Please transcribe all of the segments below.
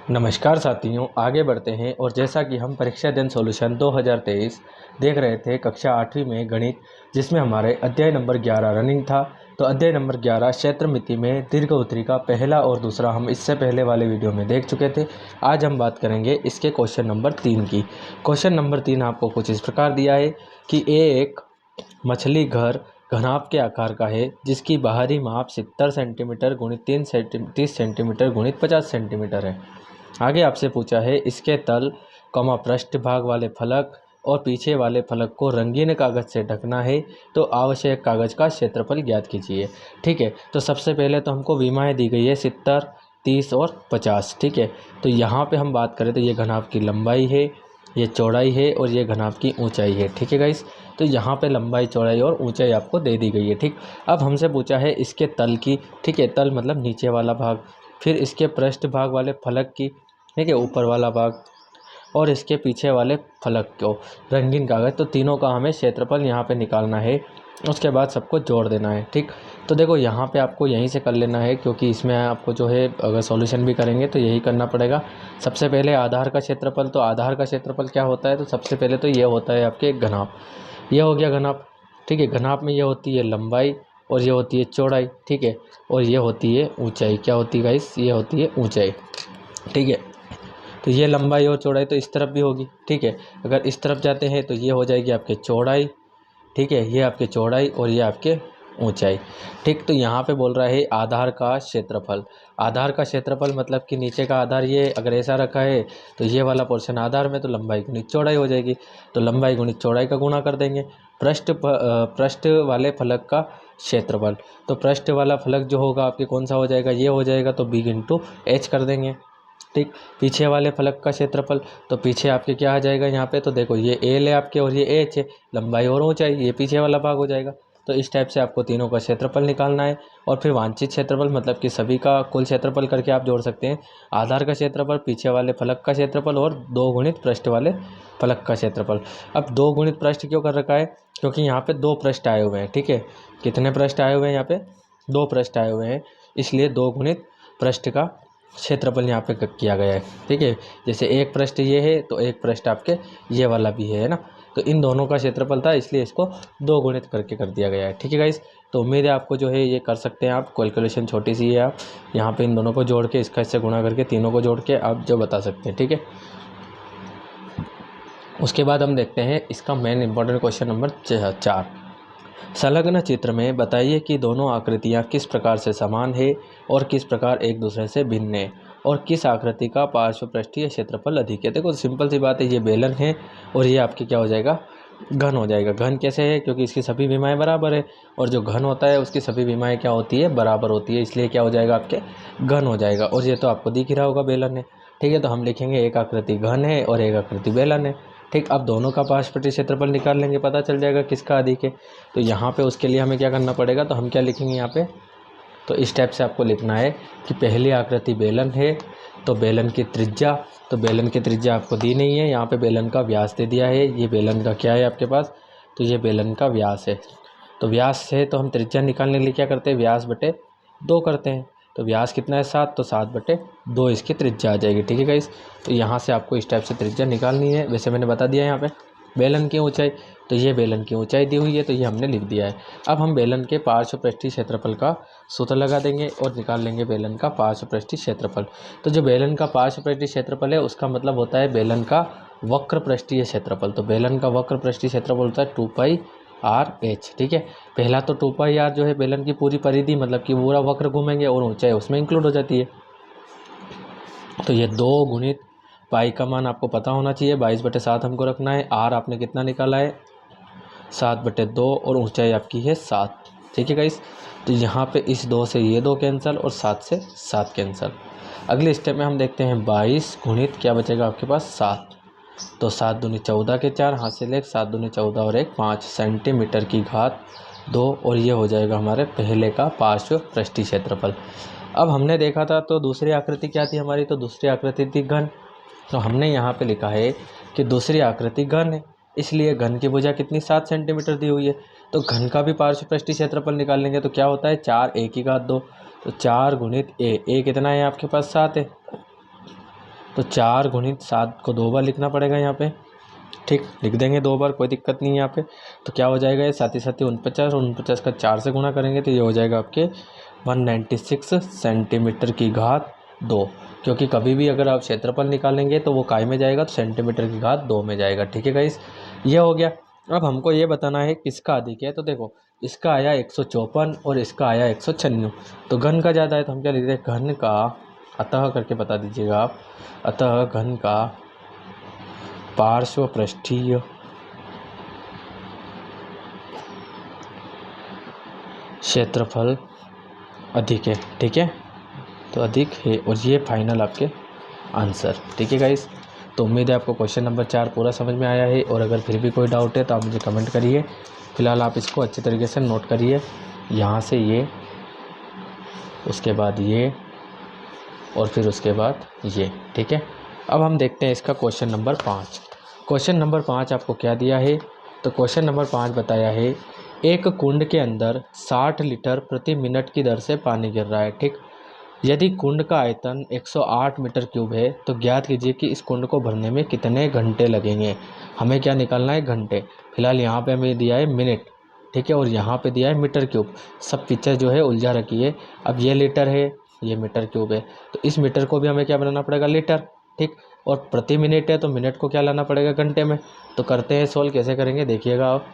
नमस्कार साथियों, आगे बढ़ते हैं। और जैसा कि हम परीक्षा दिन सॉल्यूशन 2023 देख रहे थे कक्षा 8वीं में गणित, जिसमें हमारे अध्याय नंबर 11 रनिंग था। तो अध्याय नंबर 11 क्षेत्रमिति में दीर्घ उत्तरी का पहला और दूसरा हम इससे पहले वाले वीडियो में देख चुके थे। आज हम बात करेंगे इसके क्वेश्चन नंबर 3 की। क्वेश्चन नंबर 3 आपको कुछ इस प्रकार दिया है कि एक मछली घर घनाभ के आकार का है, जिसकी बाहरी माप 70 सेंटीमीटर गुणित 30 सेंटीमीटर गुणित 50 सेंटीमीटर है। आगे आपसे पूछा है इसके तल पृष्ठ भाग वाले फलक और पीछे वाले फलक को रंगीन कागज से ढकना है, तो आवश्यक कागज का क्षेत्रफल ज्ञात कीजिए। ठीक है, तो सबसे पहले तो हमको विमाएँ दी गई है 70, 30 और 50। ठीक है, तो यहाँ पे हम बात करें तो ये घनाभ की लंबाई है, ये चौड़ाई है और ये घनाभ की ऊंचाई है। ठीक है गाइस, तो यहाँ पे लंबाई, चौड़ाई और ऊंचाई आपको दे दी गई है। ठीक, अब हमसे पूछा है इसके तल की। ठीक है, तल मतलब नीचे वाला भाग, फिर इसके पृष्ठ भाग वाले फलक की, ठीक है, ऊपर वाला भाग, और इसके पीछे वाले फलक को रंगीन कागज। तो तीनों का हमें क्षेत्रफल यहाँ पे निकालना है, उसके बाद सबको जोड़ देना है। ठीक, तो देखो यहाँ पे आपको यहीं से कर लेना है, क्योंकि इसमें आपको जो है अगर सॉल्यूशन भी करेंगे तो यही करना पड़ेगा। सबसे पहले आधार का क्षेत्रफल, तो आधार का क्षेत्रफल क्या होता है, तो सबसे पहले तो ये होता है आपके घनाभ। ये हो गया घनाभ। ठीक है, घनाभ में ये होती है लंबाई और ये होती है चौड़ाई। ठीक है, और ये होती है ऊंचाई। क्या होती है गाइस, ये होती है ऊंचाई। ठीक है, तो ये लंबाई और चौड़ाई तो इस तरफ भी होगी। ठीक है, अगर इस तरफ जाते हैं तो ये हो जाएगी आपके चौड़ाई। ठीक है, ये आपके चौड़ाई और ये आपके ऊंचाई। ठीक, तो यहाँ पे बोल रहा है आधार का क्षेत्रफल। आधार का क्षेत्रफल मतलब कि नीचे का आधार ये अगर ऐसा रखा है तो ये वाला पोर्शन आधार में, तो लंबाई गुणित चौड़ाई हो जाएगी। तो लंबाई गुणित चौड़ाई का गुणा कर देंगे। पृष्ठ वाले फलक का क्षेत्रफल, तो पृष्ठ वाला फलक जो होगा आपके कौन सा हो जाएगा, ये हो जाएगा, तो b इंटू एच कर देंगे। ठीक, पीछे वाले फलक का क्षेत्रफल, तो पीछे आपके क्या आ जाएगा यहाँ पे, तो देखो ये एल है आपके और ये एच है, लंबाई और ऊंचाई, ये पीछे वाला भाग हो जाएगा। तो इस टाइप से आपको तीनों का क्षेत्रफल निकालना है। और फिर वांछित क्षेत्रफल मतलब कि सभी का कुल क्षेत्रफल करके आप जोड़ सकते हैं। आधार का क्षेत्रफल, पीछे वाले फलक का क्षेत्रफल और 2 गुणित पृष्ठ वाले फलक का क्षेत्रफल। अब 2 गुणित पृष्ठ क्यों कर रखा है, क्योंकि यहाँ पे 2 पृष्ठ आए हुए हैं। ठीक है, कितने पृष्ठ आए हुए हैं, यहाँ पे 2 पृष्ठ आए हुए हैं, इसलिए 2 गुणित पृष्ठ का क्षेत्रफल यहाँ पे किया गया है। ठीक है, जैसे एक पृष्ठ ये है तो एक पृष्ठ आपके ये वाला भी है ना, तो इन दोनों का क्षेत्रफल था, इसलिए इसको 2 गुणित करके कर दिया गया है। ठीक है गाइस, तो उम्मीद है आपको जो है ये कर सकते हैं आप। कैलकुलेशन छोटी सी है, आप यहाँ पे इन दोनों को जोड़ के, इसका इससे गुणा करके, तीनों को जोड़ के आप जो बता सकते हैं। ठीक है, उसके बाद हम देखते हैं इसका मेन इंपॉर्टेंट क्वेश्चन नंबर 4। संलग्न चित्र में बताइए कि दोनों आकृतियां किस प्रकार से समान है और किस प्रकार एक दूसरे से भिन्न है, और किस आकृति का पार्श्व पृष्ठीय क्षेत्रफल अधिक है। देखो सिंपल सी बात है, ये बेलन है और ये आपके क्या हो जाएगा, घन हो जाएगा। घन कैसे है, क्योंकि इसकी सभी विमाएँ बराबर है, और जो घन होता है उसकी सभी विमाएँ क्या होती है, बराबर होती है, इसलिए क्या हो जाएगा आपके घन हो जाएगा। और ये तो आपको दिख ही रहा होगा बेलन है। ठीक है, तो हम लिखेंगे एक आकृति घन है और एक आकृति बेलन है। ठीक, अब दोनों का पार्श्व पृष्ठीय क्षेत्रफल निकाल लेंगे, पता चल जाएगा किसका अधिक है। तो यहाँ पे उसके लिए हमें क्या करना पड़ेगा, तो हम क्या लिखेंगे यहाँ पे, तो इस टाइप से आपको लिखना है कि पहली आकृति बेलन है, तो बेलन की त्रिज्या, तो बेलन की त्रिज्या आपको दी नहीं है, यहाँ पे बेलन का व्यास दे दिया है। ये बेलन का क्या है आपके पास, तो ये बेलन का व्यास है। तो व्यास है तो हम त्रिज्या निकालने के लिए क्या करते हैं, व्यास बटे 2 करते हैं। तो व्यास कितना है 7, तो 7 बटे 2 इसकी त्रिज्या आ जाएगी। ठीक है गाइस, तो यहाँ से आपको इस टाइप से त्रिज्या निकालनी है। वैसे मैंने बता दिया यहाँ पे बेलन की ऊंचाई, तो ये बेलन की ऊंचाई दी हुई है, तो ये हमने लिख दिया है। अब हम बेलन के पार्श्व पृष्ठीय क्षेत्रफल का सूत्र लगा देंगे और निकाल लेंगे बेलन का पार्श्व पृष्ठीय क्षेत्रफल। तो जो बेलन का पार्श्व पृष्ठीय क्षेत्रफल है उसका मतलब होता है बेलन का वक्र पृष्ठीय क्षेत्रफल। तो बेलन का वक्र पृष्ठीय क्षेत्रफल होता है 2πr/h। ठीक है, पहला तो 2πr जो है बेलन की पूरी परिधि, मतलब कि पूरा वक्र घूमेंगे, और ऊंचाई उसमें इंक्लूड हो जाती है। तो ये 2 गुणित पाई का मान आपको पता होना चाहिए, 22/7 हमको रखना है। आर आपने कितना निकाला है, 7/2, और ऊंचाई आपकी है 7। ठीक है गाइस, तो यहाँ पे इस 2 से ये 2 कैंसिल और 7 से 7 कैंसिल। अगले स्टेप में हम देखते हैं 22 गुणित क्या बचेगा आपके पास 7, तो 7 दूनी 14 के 4, हाथ से ले 7 दूनी 14 और 1 5 सेंटीमीटर की घात 2, और ये हो जाएगा हमारे पहले का पार्श्व पृष्ठीय क्षेत्रफल। अब हमने देखा था तो दूसरी आकृति क्या थी हमारी, तो दूसरी आकृति थी घन। तो हमने यहाँ पे लिखा है कि दूसरी आकृति घन है, इसलिए घन की भुजा कितनी 7 सेंटीमीटर दी हुई है। तो घन का भी पार्श्व पृष्ठीय क्षेत्रफल निकाल लेंगे, तो क्या होता है 4 a की घात 2, तो 4 गुणित a कितना है आपके पास 7 है। तो 4 गुणित 7 को 2 बार लिखना पड़ेगा यहाँ पे, ठीक, लिख देंगे 2 बार, कोई दिक्कत नहीं है यहाँ पे। तो क्या हो जाएगा, ये साथ ही 49, और 49 का 4 से गुणा करेंगे तो ये हो जाएगा आपके 196 सेंटीमीटर की घात 2, क्योंकि कभी भी अगर आप क्षेत्रफल निकालेंगे तो वो काय में जाएगा, तो सेंटीमीटर की घात 2 में जाएगा। ठीक है गाइस, ये हो गया। अब हमको ये बताना है किसका अधिक है। तो देखो, इसका आया 154 और इसका आया 196, तो घन का ज़्यादा है, तो हम क्या लिख रहे हैं, घन का, अतः करके बता दीजिएगा आप, अतः घन का पार्श्व पृष्ठीय क्षेत्रफल अधिक है। ठीक है, तो अधिक है, और ये फाइनल आपके आंसर। ठीक है गाइस, तो उम्मीद है आपको क्वेश्चन नंबर 4 पूरा समझ में आया है, और अगर फिर भी कोई डाउट है तो आप मुझे कमेंट करिए। फिलहाल आप इसको अच्छी तरीके से नोट करिए, यहाँ से ये, उसके बाद ये, और फिर उसके बाद ये। ठीक है, अब हम देखते हैं इसका क्वेश्चन नंबर 5। क्वेश्चन नंबर 5 आपको क्या दिया है, तो क्वेश्चन नंबर 5 बताया है, एक कुंड के अंदर 60 लीटर प्रति मिनट की दर से पानी गिर रहा है। ठीक, यदि कुंड का आयतन 108 मीटर क्यूब है तो ज्ञात कीजिए कि इस कुंड को भरने में कितने घंटे लगेंगे। हमें क्या निकालना है, घंटे। फिलहाल यहाँ पे हमें दिया है मिनट, ठीक है, और यहाँ पे दिया है मीटर क्यूब। सब पिक्चर जो है उलझा रखी है। अब ये लीटर है, ये मीटर क्यूब है, तो इस मीटर को भी हमें क्या बनाना पड़ेगा, लीटर। ठीक, और प्रति मिनट है तो मिनट को क्या लाना पड़ेगा, घंटे में। तो करते हैं सोल्व, कैसे करेंगे देखिएगा आप।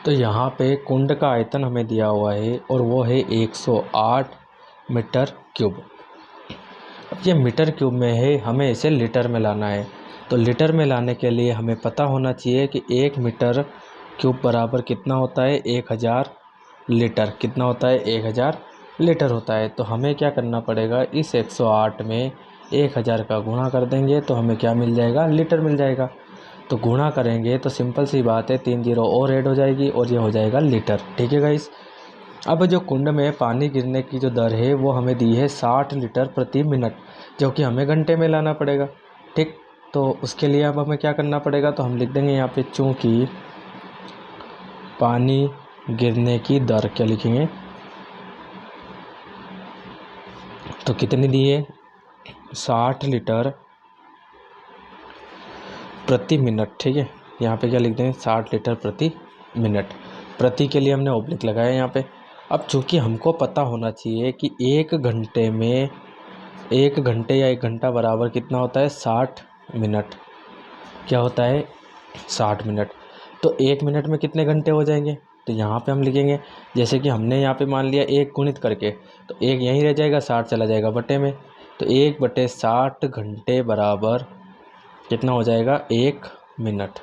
तो यहाँ पे कुंड का आयतन हमें दिया हुआ है और वो है 108 मीटर क्यूब। अब ये मीटर क्यूब में है, हमें इसे लीटर में लाना है। तो लीटर में लाने के लिए हमें पता होना चाहिए कि 1 मीटर क्यूब बराबर कितना होता है, 1000 लीटर। कितना होता है, 1000 लीटर होता है। तो हमें क्या करना पड़ेगा, इस 108 में 1000 का गुणा कर देंगे तो हमें क्या मिल जाएगा, लीटर मिल जाएगा। तो गुणा करेंगे तो सिंपल सी बात है, 3 जीरो और ऐड हो जाएगी और ये हो जाएगा लीटर। ठीक है गाइस, अब जो कुंड में पानी गिरने की जो दर है वो हमें दी है 60 लीटर प्रति मिनट, जो कि हमें घंटे में लाना पड़ेगा। ठीक, तो उसके लिए अब हमें क्या करना पड़ेगा, तो हम लिख देंगे यहाँ पे, चूँकि पानी गिरने की दर, क्या लिखेंगे, तो कितनी दी है, 60 लीटर प्रति मिनट। ठीक है, यहाँ पे क्या लिख देंगे, 60 लीटर प्रति मिनट। प्रति के लिए हमने ऑब्लिक लगाया यहाँ पे। अब चूँकि हमको पता होना चाहिए कि 1 घंटे में, 1 घंटे या 1 घंटा बराबर कितना होता है, 60 मिनट। क्या होता है, 60 मिनट। तो 1 मिनट में कितने घंटे हो जाएंगे, तो यहाँ पे हम लिखेंगे, जैसे कि हमने यहाँ पे मान लिया 1 गुणित करके, तो 1 यहीं रह जाएगा, 60 चला जाएगा बटे में, तो 1/60 घंटे बराबर कितना हो जाएगा, 1 मिनट।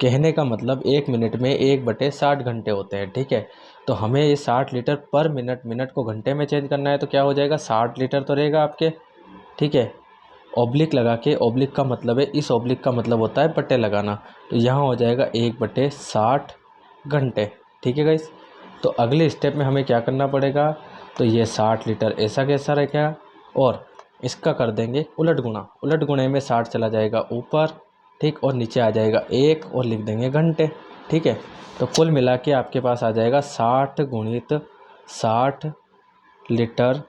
कहने का मतलब 1 मिनट में 1/60 घंटे होते हैं। ठीक है, तो हमें ये 60 लीटर पर मिनट, मिनट को घंटे में चेंज करना है, तो क्या हो जाएगा, 60 लीटर तो रहेगा आपके। ठीक है, ऑब्लिक लगा के, ऑब्लिक का मतलब है, इस ऑब्लिक का मतलब होता है बटे लगाना, तो यहाँ हो जाएगा 1/60 घंटे। ठीक है गाइस, तो अगले स्टेप में हमें क्या करना पड़ेगा, तो ये 60 लीटर ऐसा कैसा रहेगा, और इसका कर देंगे उलट गुणा। उलट गुणे में 60 चला जाएगा ऊपर, ठीक, और नीचे आ जाएगा 1 और लिख देंगे घंटे। ठीक है, तो कुल मिला के आपके पास आ जाएगा 60 गुणित 60 लीटर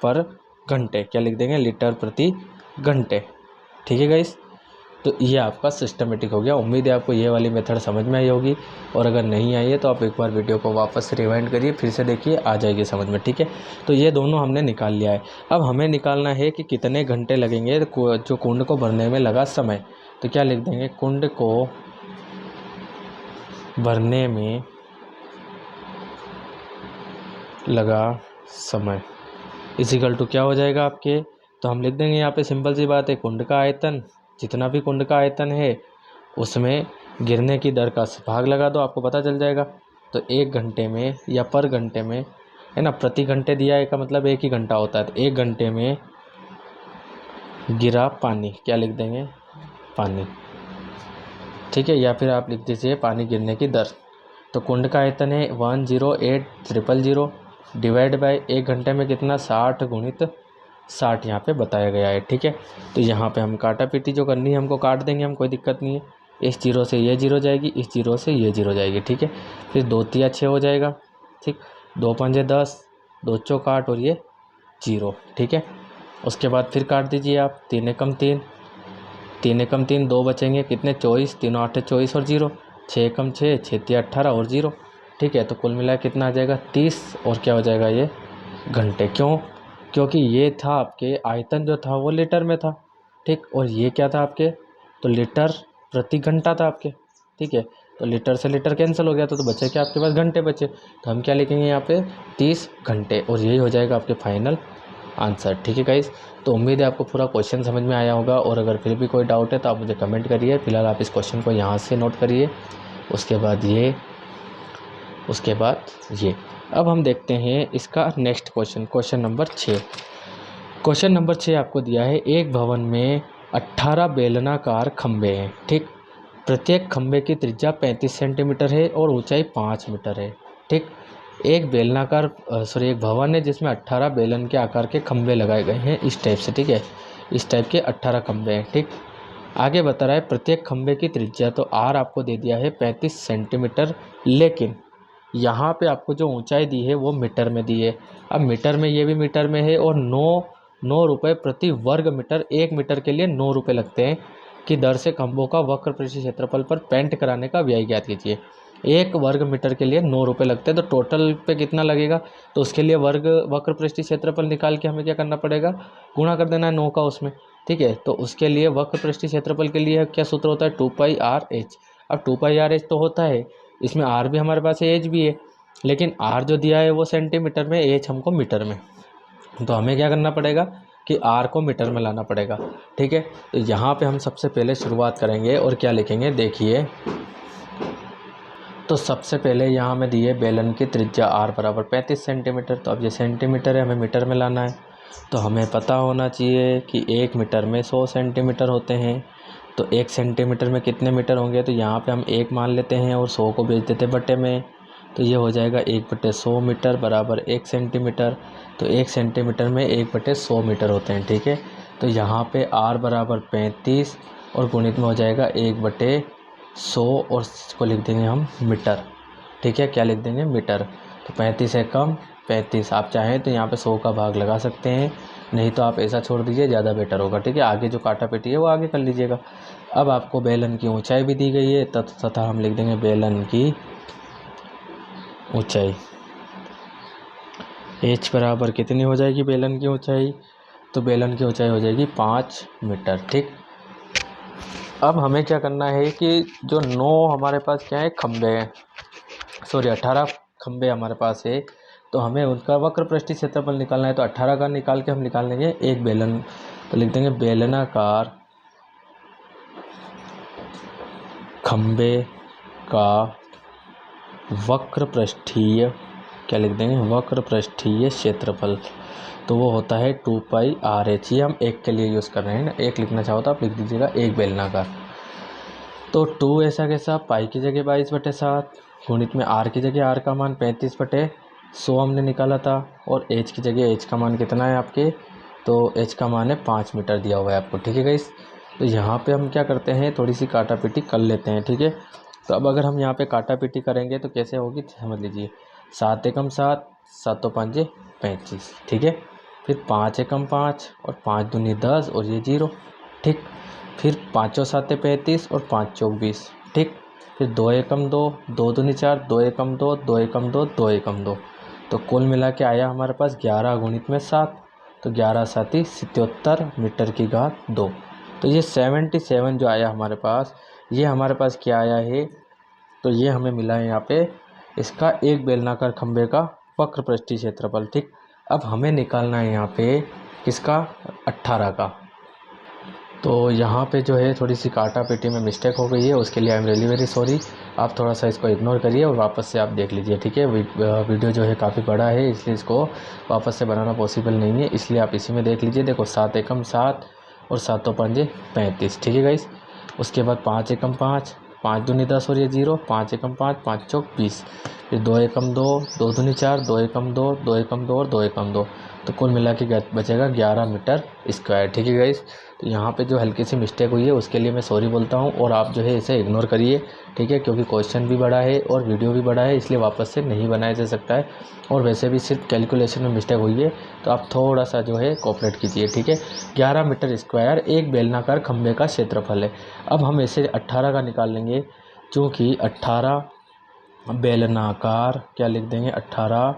पर घंटे, क्या लिख देंगे, लीटर प्रति घंटे। ठीक है गाइस, तो ये आपका सिस्टमेटिक हो गया। उम्मीद है आपको ये वाली मेथड समझ में आई होगी, और अगर नहीं आई है तो आप एक बार वीडियो को वापस से रिवाइंड करिए, फिर से देखिए, आ जाएगी समझ में। ठीक है, तो ये दोनों हमने निकाल लिया है। अब हमें निकालना है कि कितने घंटे लगेंगे जो कुंड को भरने में लगा समय। तो क्या लिख देंगे, कुंड को भरने में लगा समय इजिकल टू क्या हो जाएगा आपके, तो हम लिख देंगे यहाँ पे, सिंपल सी बात है, कुंड का आयतन, जितना भी कुंड का आयतन है उसमें गिरने की दर का भाग लगा दो, आपको पता चल जाएगा। तो 1 घंटे में या पर घंटे में, है ना, प्रति घंटे दिया है का मतलब 1 ही घंटा होता है, तो 1 घंटे में गिरा पानी, क्या लिख देंगे, पानी। ठीक है, या फिर आप लिख दीजिए पानी गिरने की दर। तो कुंड का आयतन है 108,000 डिवाइड बाय 1 घंटे में कितना, 60 गुणित 60 यहाँ पे बताया गया है। ठीक है, तो यहाँ पे हम काटा पीटी जो करनी है हमको काट देंगे हम, कोई दिक्कत नहीं है। इस जीरो से ये जीरो जाएगी, इस जीरो से ये जीरो जाएगी। ठीक है, फिर 2 तिया 6 हो जाएगा। ठीक, 2 पंजे 10, 2 चौक 8 और ये 0। ठीक है, उसके बाद फिर काट दीजिए आप, 3 एकम 3, 3 एकम 3, 2 बचेंगे कितने 24, तीनों 8 24 और 0, 6 एकम 6, 6 तिया 18 और 0। ठीक है, तो कुल मिला कितना आ जाएगा 30 और क्या हो जाएगा ये घंटे। क्यों? क्योंकि ये था आपके आयतन जो था वो लीटर में था। ठीक, और ये क्या था आपके, तो लीटर प्रति घंटा था आपके। ठीक है, तो लीटर से लीटर कैंसिल हो गया तो बचे क्या आपके पास घंटे बचे, तो हम क्या लिखेंगे यहाँ पे 30 घंटे, और यही हो जाएगा आपके फाइनल आंसर। ठीक है गाइस, तो उम्मीद है आपको पूरा क्वेश्चन समझ में आया होगा, और अगर फिर भी कोई डाउट है तो आप मुझे कमेंट करिए। फिलहाल आप इस क्वेश्चन को यहाँ से नोट करिए, उसके बाद ये। अब हम देखते हैं इसका next question, question number 6। Question number 6 आपको दिया है, एक भवन में 18 बेलनाकार खंभे हैं। ठीक, प्रत्येक खंभे की त्रिज्या 35 सेंटीमीटर है और ऊंचाई 5 मीटर है। ठीक, एक भवन है जिसमें 18 बेलन के आकार के खंभे लगाए गए हैं इस टाइप से। ठीक है, इस टाइप के 18 खंभे हैं। ठीक, आगे बता रहा है प्रत्येक खंभे की त्रिज्या, तो आर आपको दे दिया है 35 सेंटीमीटर, लेकिन यहाँ पे आपको जो ऊंचाई दी है वो मीटर में दी है। अब मीटर में, ये भी मीटर में है, और 9 रुपये प्रति वर्ग मीटर, 1 मीटर के लिए 9 रुपये लगते हैं की दर से खंभों का वक्र पृष्ठ क्षेत्रफल पर पेंट कराने का व्यय ज्ञात कीजिए। 1 वर्ग मीटर के लिए 9 रुपये लगते हैं, तो टोटल पे कितना लगेगा, तो उसके लिए वक्र पृष्ठ क्षेत्रफल निकाल के हमें क्या करना पड़ेगा, गुणा कर देना है 9 का उसमें। ठीक है, तो उसके लिए वक्र पृष्ठ क्षेत्रफल के लिए क्या सूत्र होता है, 2πr/h। अब 2πr/h तो होता है, इसमें आर भी हमारे पास एच भी है, लेकिन आर जो दिया है वो सेंटीमीटर में, एच हमको मीटर में, तो हमें क्या करना पड़ेगा कि आर को मीटर में लाना पड़ेगा। ठीक है, तो यहाँ पे हम सबसे पहले शुरुआत करेंगे और क्या लिखेंगे, देखिए। तो सबसे पहले यहाँ में दिए बेलन की त्रिज्या आर बराबर 35 सेंटीमीटर, तो अब ये सेंटीमीटर है, हमें मीटर में लाना है, तो हमें पता होना चाहिए कि 1 मीटर में 100 सेंटीमीटर होते हैं। तो 1 सेंटीमीटर में कितने मीटर होंगे, तो यहाँ पे हम 1 मान लेते हैं और 100 को भेज देते बटे में, तो ये हो जाएगा 1/100 मीटर बराबर 1 सेंटीमीटर। तो 1 सेंटीमीटर में 1/100 मीटर होते हैं। ठीक है, तो यहाँ पे आर बराबर 35 और गुणित में हो जाएगा 1/100 और इसको लिख देंगे हम मीटर। ठीक है, क्या लिख देंगे, मीटर। तो 35 है कम 35, आप चाहें तो यहाँ पे 100 का भाग लगा सकते हैं, नहीं तो आप ऐसा छोड़ दीजिए, ज़्यादा बेटर होगा। ठीक है, आगे जो काटा पेटी है वो आगे कर लीजिएगा। अब आपको बेलन की ऊंचाई भी दी गई है, तथा हम लिख देंगे बेलन की ऊंचाई। h बराबर कितनी हो जाएगी बेलन की ऊंचाई, तो बेलन की ऊंचाई हो जाएगी 5 मीटर। ठीक, अब हमें क्या करना है कि जो 9 हमारे पास क्या है खंबे हैं, 18 खंबे हमारे पास है, तो हमें उनका वक्र पृष्ठ क्षेत्रफल निकालना है। तो 18 का निकाल के हम निकाल लेंगे एक बेलन, तो लिख देंगे बेलनाकार खंबे का वक्र पृष्ठीय, क्या लिख देंगे, वक्र पृष्ठीय क्षेत्रफल, तो वो होता है 2πr/h। ये हम एक के लिए यूज़ कर रहे हैं ना, एक लिखना चाहो तो आप लिख दीजिएगा एक बेलनाकार। तो 2 ऐसा कैसा, पाई की जगह 22/7, गुणित में आर की जगह आर का मान 35/100 हमने निकाला था, और एच की जगह एच का मान कितना है आपके, तो एच का मान है 5 मीटर दिया हुआ है आपको। ठीक है गाइस, तो यहाँ पे हम क्या करते हैं, थोड़ी सी काटा पीटी कर लेते हैं। ठीक है, तो अब अगर हम यहाँ पे काटा पीटी करेंगे तो कैसे होगी समझ लीजिए। 7 एकम 7, 7 5 35। ठीक है, फिर 5 एकम 5 और 5 दूनी 10 और ये 0। ठीक, फिर 5 7 35 और 5 चौक 20। ठीक, फिर 2 एकम 2, 2 दूनी 4, 2 एकम 2, 2 एकम 2, 2 एकम 2, तो कुल मिला के आया हमारे पास 11 गुणित में 7, तो 11 7 77 मीटर की घात 2। तो ये 77 जो आया हमारे पास, ये हमारे पास क्या आया है, तो ये हमें मिला है यहाँ पे इसका एक बेलनाकार खंबे का वक्र पृष्ठीय क्षेत्रफल। ठीक, अब हमें निकालना है यहाँ पे किसका, 18 का। तो यहाँ पे जो है थोड़ी सी काटा पेटी में मिस्टेक हो गई है, उसके लिए I am really very sorry. आप थोड़ा सा इसको इग्नोर करिए और वापस से आप देख लीजिए। ठीक है, वीडियो जो है काफ़ी बड़ा है, इसलिए इसको वापस से बनाना पॉसिबल नहीं है, इसलिए आप इसी में देख लीजिए। देखो 7 एकम 7 और 7 5 35। ठीक है गाइस, उसके बाद 5 एकम 5, 5 दूनी 10 और ये 0, 5 एकम 5, 5 चौक 20, फिर 2 एकम 2, 2 दूनी 4, 2 एकम 2, 2 एकम 2 और 2 एकम 2, तो कुल मिला के बचेगा 11 मीटर स्क्वायर। ठीक है गाइस, तो यहाँ पे जो हल्की सी मिस्टेक हुई है उसके लिए मैं सॉरी बोलता हूँ, और आप जो है इसे इग्नोर करिए। ठीक है, क्योंकि क्वेश्चन भी बड़ा है और वीडियो भी बड़ा है, इसलिए वापस से नहीं बनाया जा सकता है। और वैसे भी सिर्फ कैलकुलेशन में मिस्टेक हुई है, तो आप थोड़ा सा जो है कोऑपरेट कीजिए। ठीक है, 11 मीटर स्क्वायर एक बेलनाकार खंभे का क्षेत्रफल है। अब हम इसे 18 का निकाल लेंगे, चूँकि 18 बेलनाकार, क्या लिख देंगे, 18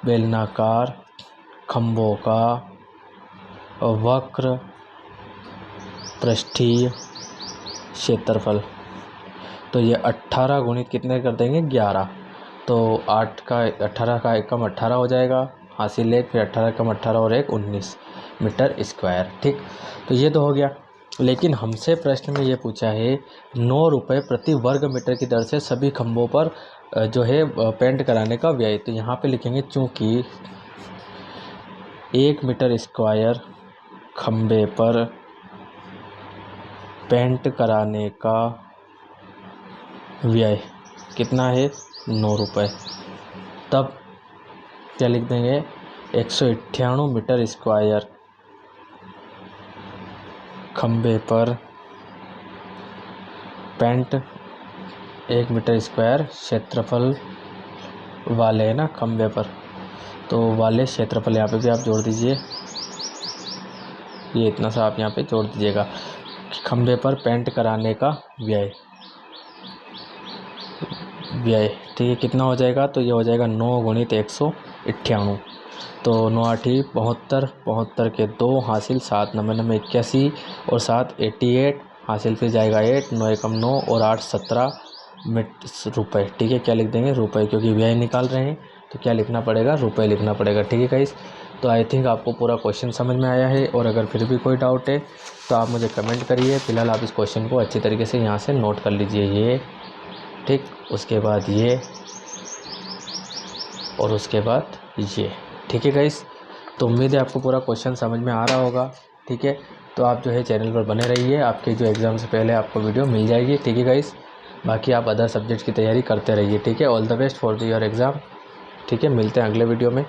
बेलनाकार खंभों का वक्र पृष्ठीय क्षेत्रफल। तो ये 18 गुणित कितने कर देंगे, 11। तो 18 का एक कम 18 हो जाएगा, हासिल एक, फिर 18 कम 18 और एक 19 मीटर स्क्वायर। ठीक, तो ये तो हो गया। लेकिन हमसे प्रश्न में ये पूछा है 9 रुपये प्रति वर्ग मीटर की दर से सभी खंभों पर जो है पेंट कराने का व्यय। तो यहाँ पे लिखेंगे चूँकि 1 मीटर स्क्वायर खंभे पर पेंट कराने का व्यय कितना है, 9 रुपये। तब क्या लिख देंगे, 198 मीटर स्क्वायर खंभे पर पेंट 1 मीटर स्क्वायर क्षेत्रफल वाले है ना खंभे पर, तो वाले क्षेत्रफल यहाँ पे भी आप जोड़ दीजिए, ये इतना सा आप यहाँ पे जोड़ दीजिएगा। खंभे पर पेंट कराने का व्यय, ठीक है, कितना हो जाएगा, तो ये हो जाएगा 9 गुणित 198। तो 9 8 72, 72 के 2 हासिल 7 9 9 81 और 7 88 हासिल, फिर जाएगा 8 9 एकम 9 और 8 17 रुपये। ठीक है, क्या लिख देंगे, रुपये, क्योंकि व्यय निकाल रहे हैं तो क्या लिखना पड़ेगा, रुपये लिखना पड़ेगा। ठीक है गाइस, तो आई थिंक आपको पूरा क्वेश्चन समझ में आया है, और अगर फिर भी कोई डाउट है तो आप मुझे कमेंट करिए। फिलहाल आप इस क्वेश्चन को अच्छी तरीके से यहाँ से नोट कर लीजिए, ये ठीक, उसके बाद ये और उसके बाद ये। ठीक है गाइस, तो उम्मीद है आपको पूरा क्वेश्चन समझ में आ रहा होगा। ठीक है, तो आप जो है चैनल पर बने रहिए, आपके जो एग्ज़ाम से पहले आपको वीडियो मिल जाएगी। ठीक है गाइस, बाकी आप अदर सब्जेक्ट की तैयारी करते रहिए। ठीक है, all the best for your exam. ठीक है, मिलते हैं अगले वीडियो में।